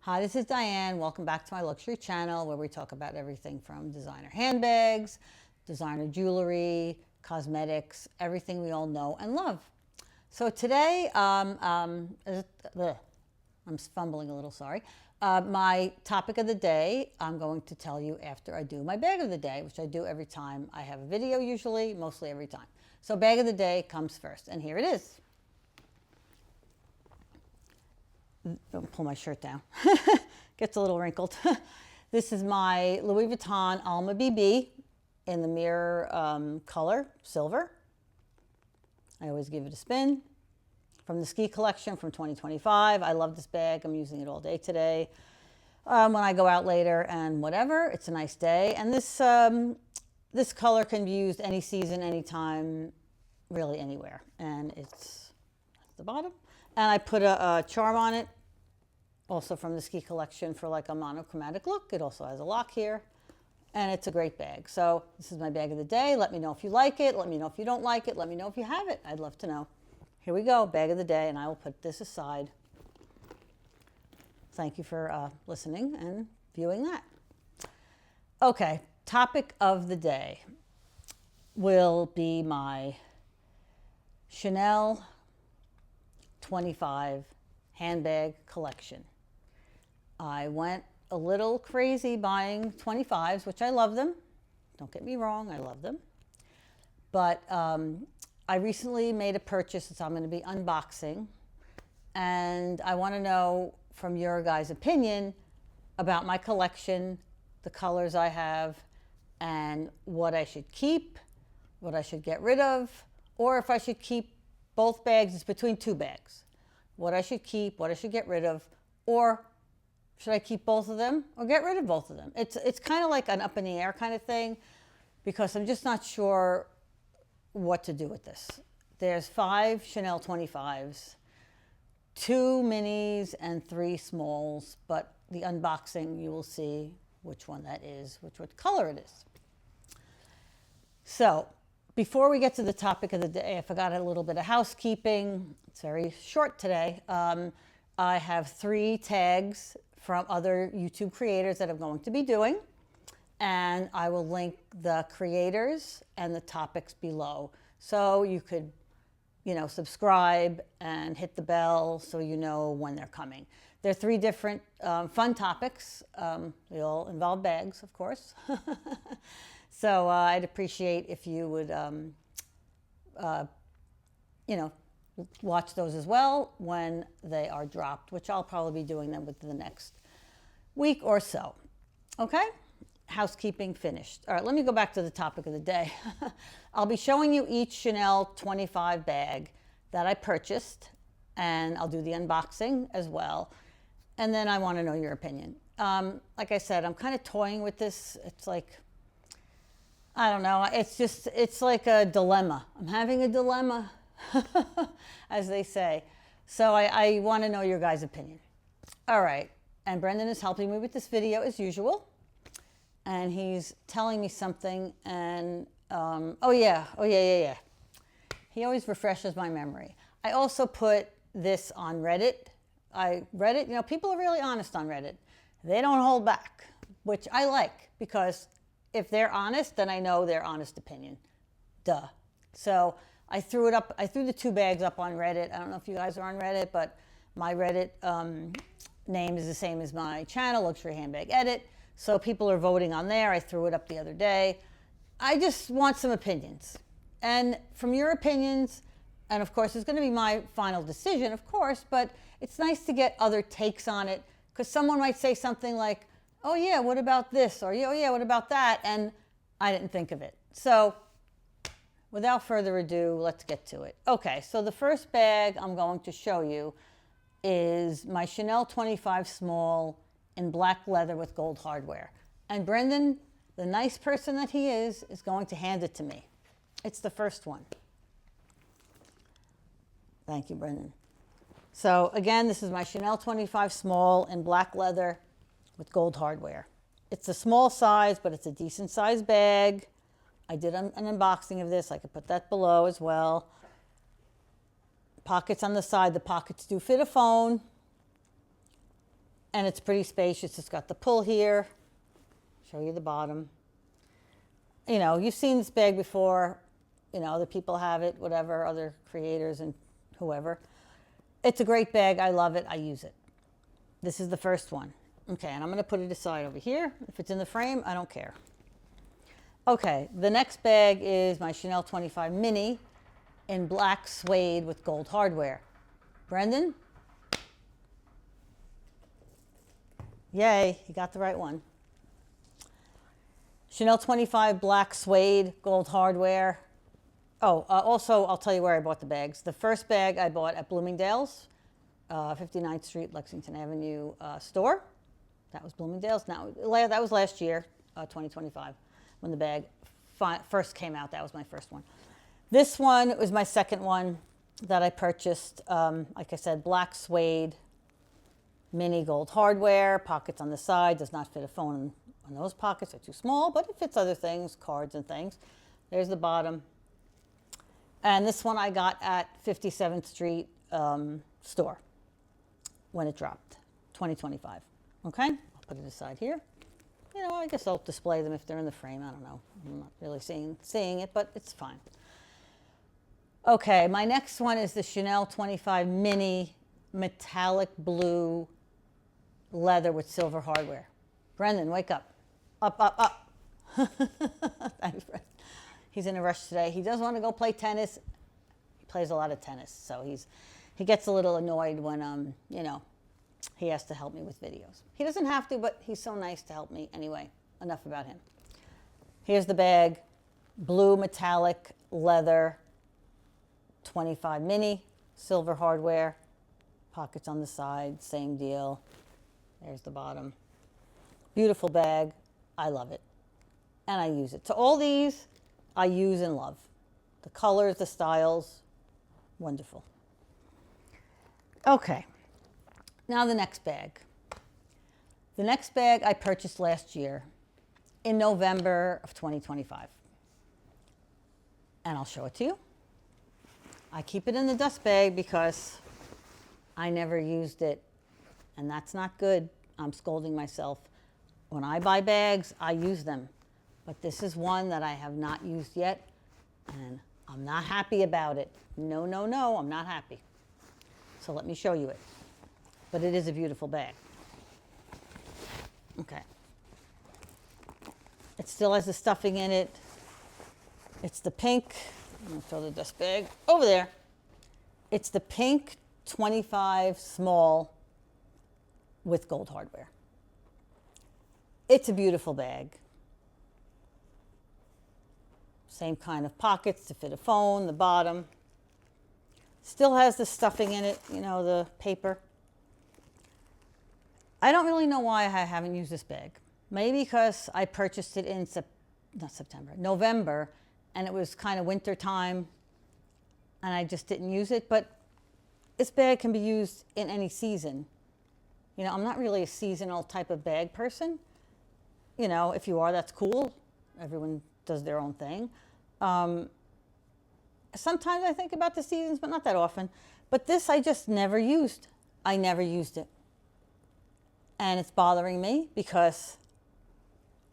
Hi, this is Diane. Welcome back to my luxury channel where we talk about everything from designer handbags, designer jewelry, cosmetics, everything we all know and love. So today, I'm fumbling a little, sorry. My topic of the day, I'm going to tell you after I do my bag of the day, which I do every time I have a video usually, mostly every time. So bag of the day comes first, and here it is. Don't pull my shirt down. Gets a little wrinkled. This is my Louis Vuitton Alma BB in the mirror color, silver. I always give it a spin. From the ski collection from 2025. I love this bag. I'm using it all day today. When I go out later and whatever, it's a nice day. And this color can be used any season, anytime, really anywhere. And it's at the bottom. And I put a charm on it, also from the ski collection for like a monochromatic look. It also has a lock here, and it's a great bag. So this is my bag of the day. Let me know if you like it. Let me know if you don't like it. Let me know if you have it. I'd love to know. Here we go, bag of the day, and I will put this aside. Thank you for listening and viewing that. Okay, topic of the day will be my Chanel 25 handbag collection. I went a little crazy buying 25s, which I love them. Don't get me wrong, I love them. But I recently made a purchase that I'm going to be unboxing, and I want to know from your guys' opinion about my collection, the colors I have, and what I should keep, what I should get rid of, or if I should keep both bags. It's between two bags. What I should keep, what I should get rid of, or should I keep both of them or get rid of both of them? It's kind of like an up in the air kind of thing, because I'm just not sure what to do with this. There's 5 Chanel 25s, 2 minis and 3 smalls, but the unboxing you will see which one that is, what color it is. So before we get to the topic of the day, I forgot a little bit of housekeeping. It's very short today. I have 3 tags from other YouTube creators that I'm going to be doing, and I will link the creators and the topics below. So you could, subscribe and hit the bell so you know when they're coming. There are 3 different fun topics. They all involve bags, of course. So I'd appreciate if you would, watch those as well when they are dropped, which I'll probably be doing them within the next week or so. Okay? Housekeeping finished. All right, let me go back to the topic of the day. I'll be showing you each Chanel 25 bag that I purchased, and I'll do the unboxing as well. And then I want to know your opinion. Like I said, I'm kind of toying with this. It's like, I don't know. It's like a dilemma. I'm having a dilemma, as they say. So I want to know your guys' opinion. All right. And Brendan is helping me with this video as usual. And he's telling me something, and oh yeah. He always refreshes my memory. I also put this on Reddit. Reddit, people are really honest on Reddit. They don't hold back, which I like, because if they're honest, then I know their honest opinion. Duh. So I threw the 2 bags up on Reddit. I don't know if you guys are on Reddit, but my Reddit name is the same as my channel, Luxury Handbag Edit. So people are voting on there. I threw it up the other day. I just want some opinions. And from your opinions, and of course, it's going to be my final decision, of course, but it's nice to get other takes on it, because someone might say something like, oh yeah, what about this? Or, oh yeah, what about that? And I didn't think of it. So without further ado, let's get to it. Okay, so the first bag I'm going to show you is my Chanel 25 small in black leather with gold hardware. And Brendan, the nice person that he is going to hand it to me. It's the first one. Thank you, Brendan. So again, this is my Chanel 25 small in black leather with gold hardware. It's a small size, but it's a decent size bag. I did an unboxing of this. I could put that below as well. Pockets on the side. The pockets do fit a phone. And it's pretty spacious. It's got the pull here. Show you the bottom. You know, you've seen this bag before. You know, other people have it, whatever, other creators and whoever. It's a great bag. I love it. I use it. This is the first one. Okay, and I'm going to put it aside over here. If it's in the frame, I don't care. Okay, the next bag is my Chanel 25 Mini in black suede with gold hardware. Brendan? Yay, you got the right one. Chanel 25 black suede, gold hardware. Oh, also, I'll tell you where I bought the bags. The first bag I bought at Bloomingdale's, 59th Street, Lexington Avenue store. That was Bloomingdale's. Now, that was last year, 2025, when the bag first came out. That was my first one. This one was my second one that I purchased. Like I said, black suede, mini gold hardware, pockets on the side. Does not fit a phone in those pockets. They're too small, but it fits other things, cards and things. There's the bottom. And this one I got at 57th Street store when it dropped, 2025. Okay, I'll put it aside here. You know, I guess I'll display them if they're in the frame. I don't know. I'm not really seeing it, but it's fine. Okay, my next one is the Chanel 25 Mini metallic blue leather with silver hardware. Brendan, wake up. Up, up, up. Thanks, Brendan. He's in a rush today. He does want to go play tennis. He plays a lot of tennis, so he gets a little annoyed when, you know, he has to help me with videos. He doesn't have to, but he's so nice to help me. Anyway, enough about him. Here's the bag. Blue metallic leather 25 Mini, silver hardware, pockets on the side, same deal. There's the bottom. Beautiful bag. I love it. And I use it. So all these I use and love. The colors, the styles, wonderful. Okay. Now the next bag. The next bag I purchased last year in November of 2025. And I'll show it to you. I keep it in the dust bag because I never used it, and that's not good. I'm scolding myself. When I buy bags, I use them. But this is one that I have not used yet, and I'm not happy about it. No, no, no, I'm not happy. So let me show you it. But it is a beautiful bag. Okay. It still has the stuffing in it. It's the pink. I'm going to throw the dust bag over there. It's the pink 25 small with gold hardware. It's a beautiful bag. Same kind of pockets to fit a phone, the bottom. Still has the stuffing in it, you know, the paper. I don't really know why I haven't used this bag. Maybe because I purchased it in November, and it was kind of winter time, and I just didn't use it. But this bag can be used in any season. You know, I'm not really a seasonal type of bag person. You know, if you are, that's cool. Everyone does their own thing. Sometimes I think about the seasons, but not that often. But this I just never used. I never used it. And it's bothering me because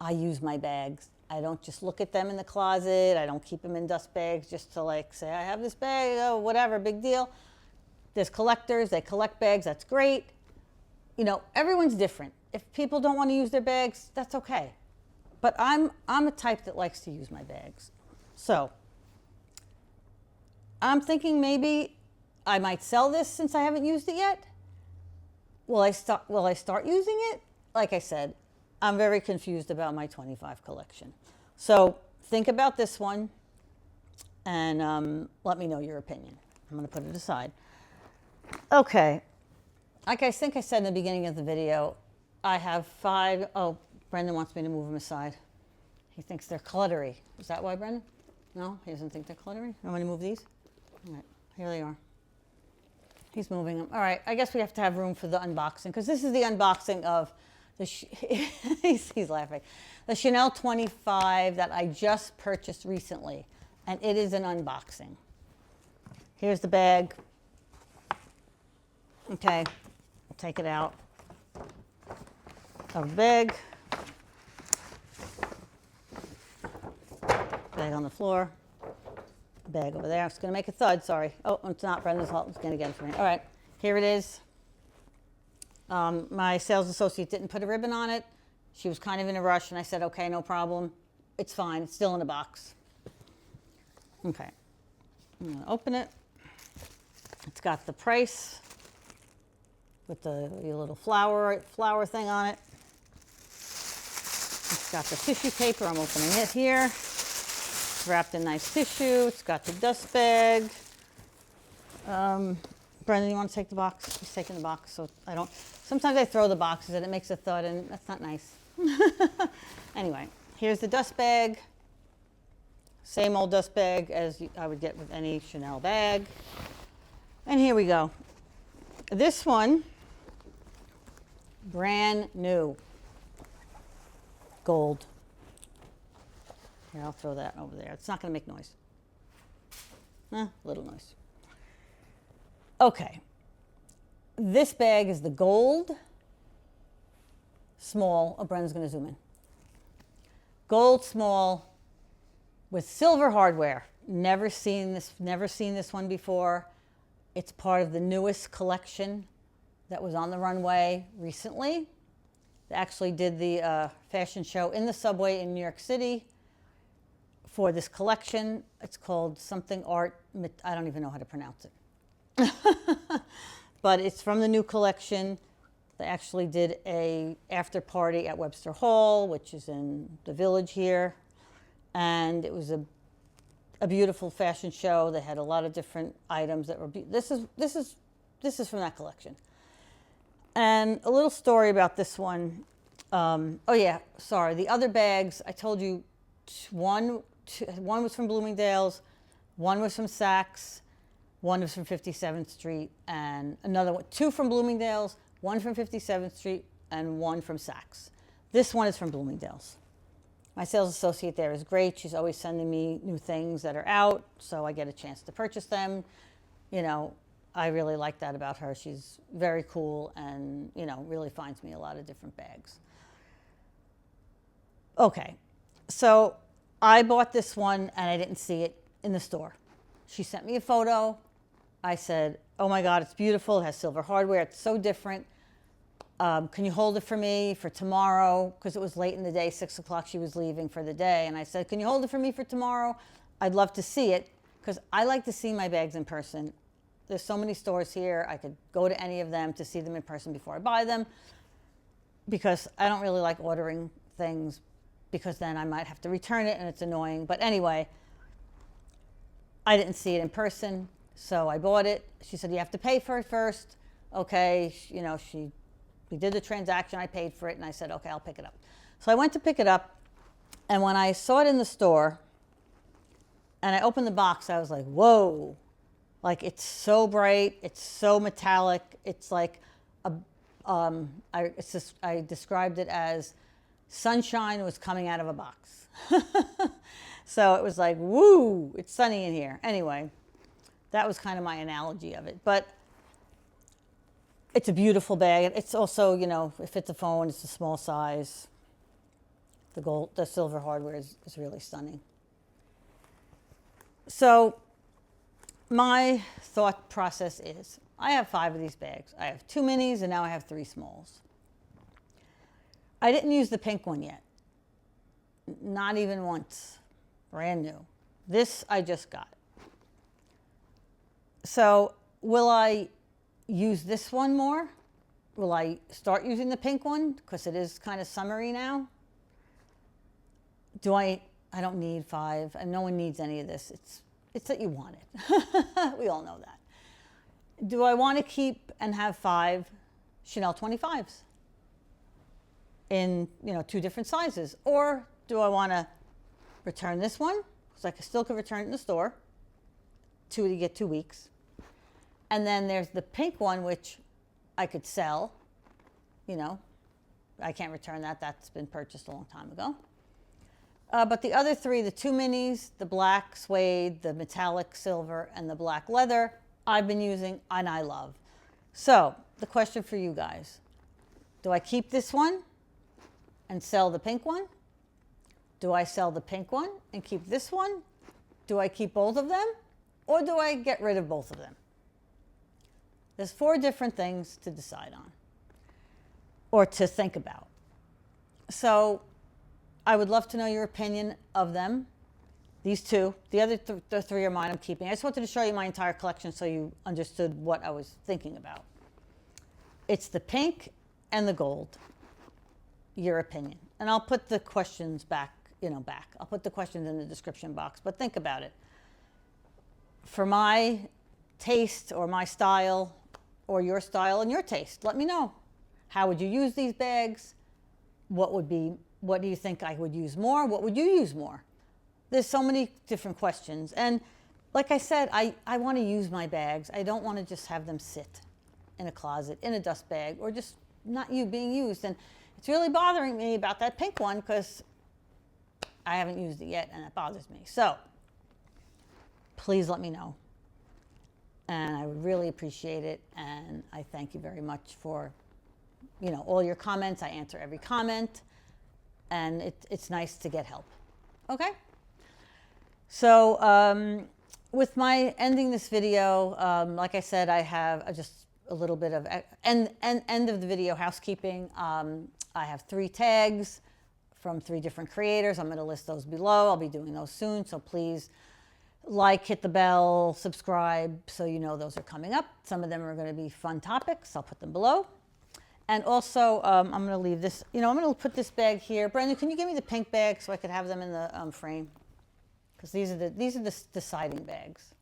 I use my bags. I don't just look at them in the closet. I don't keep them in dust bags just to like say, I have this bag, oh, whatever, big deal. There's collectors, they collect bags, that's great. You know, everyone's different. If people don't want to use their bags, that's okay. But I'm a type that likes to use my bags. So I'm thinking maybe I might sell this since I haven't used it yet. Will I start using it? Like I said, I'm very confused about my 25 collection. So think about this one and let me know your opinion. I'm going to put it aside. Okay. Like I think I said in the beginning of the video, I have 5. Oh, Brendan wants me to move them aside. He thinks they're cluttery. Is that why, Brendan? No, he doesn't think they're cluttery? I'm going to move these? All right, here they are. He's moving them. All right, I guess we have to have room for the unboxing because this is the unboxing of the, he's laughing, the Chanel 25 that I just purchased recently, and it is an unboxing. Here's the bag. Okay, I'll take it out. of the bag. Bag on the floor. Bag over there. It's going to make a thud, sorry. Oh, it's not. Brenda's going to get it for me. All right, here it is. My sales associate didn't put a ribbon on it. She was kind of in a rush, and I said, okay, no problem. It's fine. It's still in a box. Okay. I'm going to open it. It's got the price with the little flower thing on it. It's got the tissue paper. I'm opening it here. It's wrapped in nice tissue. It's got the dust bag. Brendan, you want to take the box? He's taking the box, so I don't. Sometimes I throw the boxes and it makes a thud, and that's not nice. Anyway, here's the dust bag. Same old dust bag as I would get with any Chanel bag. And here we go. This one, brand new. Gold. Here, I'll throw that over there. It's not going to make noise. Little noise. Okay. This bag is the gold small. Oh, Brendan's going to zoom in. Gold small with silver hardware. Never seen this one before. It's part of the newest collection that was on the runway recently. They actually did the fashion show in the subway in New York City for this collection. It's called something art. I don't even know how to pronounce it. But it's from the new collection. They actually did a after party at Webster Hall, which is in the Village here. And it was a beautiful fashion show. They had a lot of different items that were, this is from that collection. And a little story about this one. Oh yeah, sorry. The other bags, I told you, one was from Bloomingdale's, one was from Saks, one was from 57th Street, and another one, two from Bloomingdale's, one from 57th Street, and one from Saks. This one is from Bloomingdale's. My sales associate there is great. She's always sending me new things that are out, so I get a chance to purchase them. You know, I really like that about her. She's very cool and, you know, really finds me a lot of different bags. Okay, so I bought this one and I didn't see it in the store. She sent me a photo. I said, oh my God, it's beautiful. It has silver hardware. It's so different. Can you hold it for me for tomorrow? Because it was late in the day, 6 o'clock, she was leaving for the day. And I said, can you hold it for me for tomorrow? I'd love to see it because I like to see my bags in person. There's so many stores here. I could go to any of them to see them in person before I buy them because I don't really like ordering things because then I might have to return it and it's annoying. But anyway, I didn't see it in person, so I bought it. She said, you have to pay for it first. Okay, you know, we did the transaction, I paid for it, and I said, okay, I'll pick it up. So I went to pick it up, and when I saw it in the store, and I opened the box, I was like, whoa. Like, it's so bright, it's so metallic, it's like, I described it as sunshine was coming out of a box. So it was like, woo, it's sunny in here. Anyway, that was kind of my analogy of it. But it's a beautiful bag. It's also, you know, it fits a phone. It's a small size. The silver hardware is really stunning. So my thought process is, I have 5 of these bags. I have 2 minis, and now I have 3 smalls. I didn't use the pink one yet. Not even once. Brand new. This I just got. So will I use this one more? Will I start using the pink one? Because it is kind of summery now. I don't need 5, and no one needs any of this. It's that you want it. We all know that. Do I want to keep and have 5 Chanel 25s in, you know, 2 different sizes? Or do I want to return this one? Because I still could return it in the store. To get 2 weeks. And then there's the pink one, which I could sell. You know, I can't return that. That's been purchased a long time ago. But the other 3, the 2 minis, the black suede, the metallic silver, and the black leather, I've been using and I love. So the question for you guys, do I keep this one and sell the pink one? Do I sell the pink one and keep this one? Do I keep both of them? Or do I get rid of both of them? There's 4 different things to decide on or to think about. So I would love to know your opinion of them. These 2. The other the 3 are mine I'm keeping. I just wanted to show you my entire collection so you understood what I was thinking about. It's the pink and the gold. Your opinion. And I'll put the questions back. I'll put the questions in the description box, but think about it. For my taste or my style or your style and your taste, let me know. How would you use these bags? What do you think I would use more? What would you use more? There's so many different questions. And like I said, I want to use my bags. I don't want to just have them sit in a closet, in a dust bag, or just not being used. And it's really bothering me about that pink one because I haven't used it yet, and it bothers me. So please let me know. And I would really appreciate it. And I thank you very much for, all your comments. I answer every comment. And it's nice to get help. Okay? So with my ending this video, like I said, I have just a little bit of end of the video housekeeping. I have 3 tags from 3 different creators. I'm going to list those below. I'll be doing those soon. So please hit the bell, subscribe so you know those are coming up. Some of them are going to be fun topics. I'll put them below. And also, I'm going to leave this, I'm going to put this bag here. Brandon, can you give me the pink bag so I could have them in the frame? Because these are the deciding bags.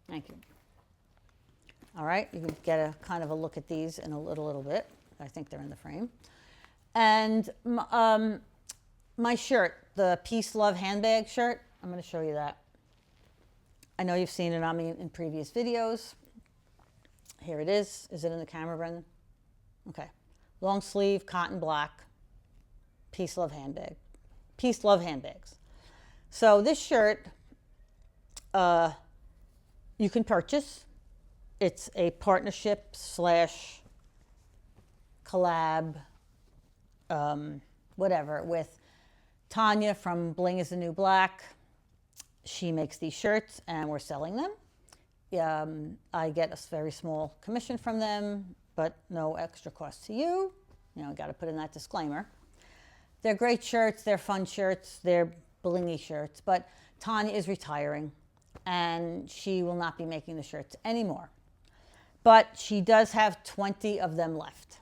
Thank you. All right, you can get a kind of a look at these in a little bit. I think they're in the frame. And my shirt, the Peace Love Handbag shirt, I'm going to show you that. I know you've seen it on me in previous videos. Here it is. Is it in the camera, Brendan? Okay. Long sleeve, cotton black, Peace Love Handbag. Peace Love Handbags. So this shirt, you can purchase. It's a partnership / collab, whatever, with Tanya from Bling is the New Black. She makes these shirts and we're selling them. I get a very small commission from them, but no extra cost to you. I got to put in that disclaimer. They're great shirts. They're fun shirts. They're blingy shirts. But Tanya is retiring and she will not be making the shirts anymore. But she does have 20 of them left.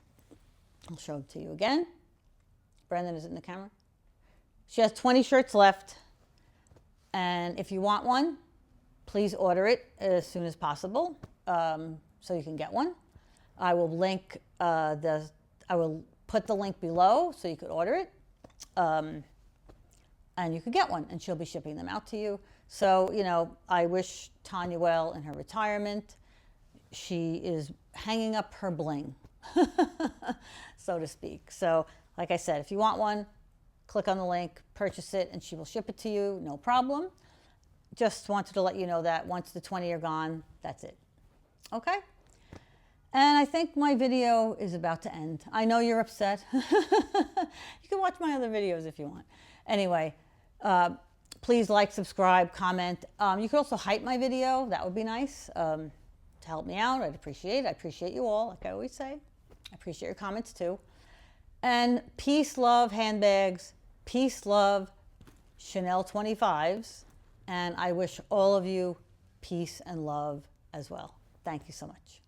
I'll show it to you again. Brendan, is it in the camera? She has 20 shirts left. And if you want one, please order it as soon as possible so you can get one. I will put the link below so you could order it. And you could get one, and she'll be shipping them out to you. So, I wish Tanya well in her retirement. She is hanging up her bling, so to speak. So, like I said, if you want one, click on the link, purchase it, and she will ship it to you, no problem. Just wanted to let you know that once the 20 are gone, that's it. Okay? And I think my video is about to end. I know you're upset. You can watch my other videos if you want. Anyway, please subscribe, comment. You could also hype my video. That would be nice to help me out. I'd appreciate it. I appreciate you all, like I always say. I appreciate your comments too. And peace, love, handbags. Peace, love, Chanel 25s. And I wish all of you peace and love as well. Thank you so much.